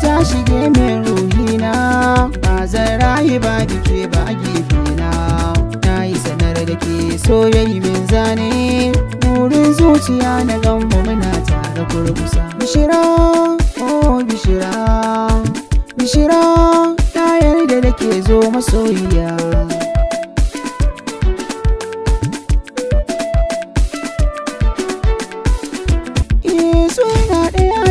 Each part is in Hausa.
ta shige min ruhina, ba zan rayu ba ke ba gefena. Na yi sanar da ke soyayya min zane, burin zuciya na ganmu muna tare kurkusa. Bishira, oh bishira, bishira, na yarda da ke zo masoyiya.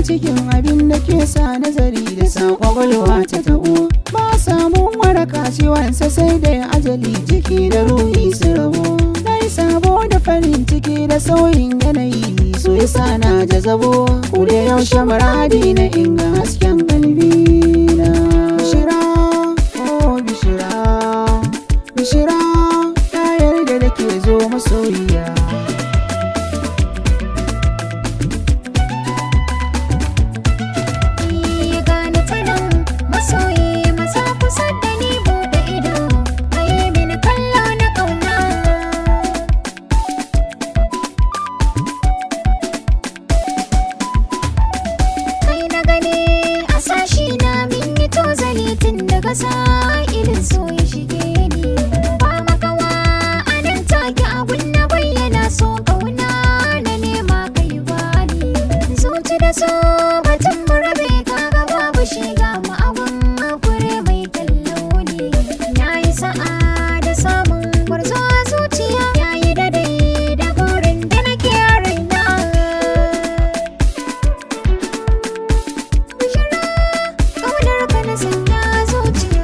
Cikin abin da ke sa nazari da sa kwakwalwa ta ta'u, ba samun waraka ciwonsa sai da ajali, jiki da ruhi su rabo. Na yi sabo da farin ciki da sauyin yanayi, so yasa na jazabo ko da yaushe muradi na inga hasken kalbina. Bishira, oh bishira, bishira, na yarda da ke zo masoyiya. Irin so ya shige ni, ba makawa a nan take abun na bayyana so ƙauna na nema kai bani. Zuci da so batun murabe kaga babu shiga mu abun fure mai kallo ne. Na yi sa'a da samun gwarzo a zuciya, ya yi daidai da burin da nake a raina. Bishira, ƙaunar ka na sanya zuciya.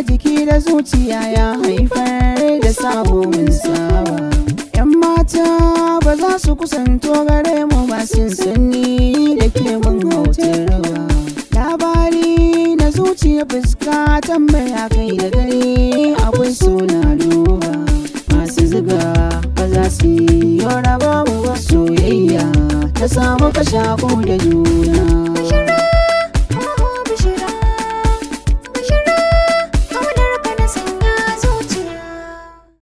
Jiki da zuciya ya haifar da sabon saba. 'Yan mata ba za su kusanto gare mu ba, sun sani da ke mun hautar rawa. Labari na zuciya fuska tambaya kai da gari, akwai suna duba. Masu ziga ba za su yi raba ba, soyayya ta samu ka shaku da juna.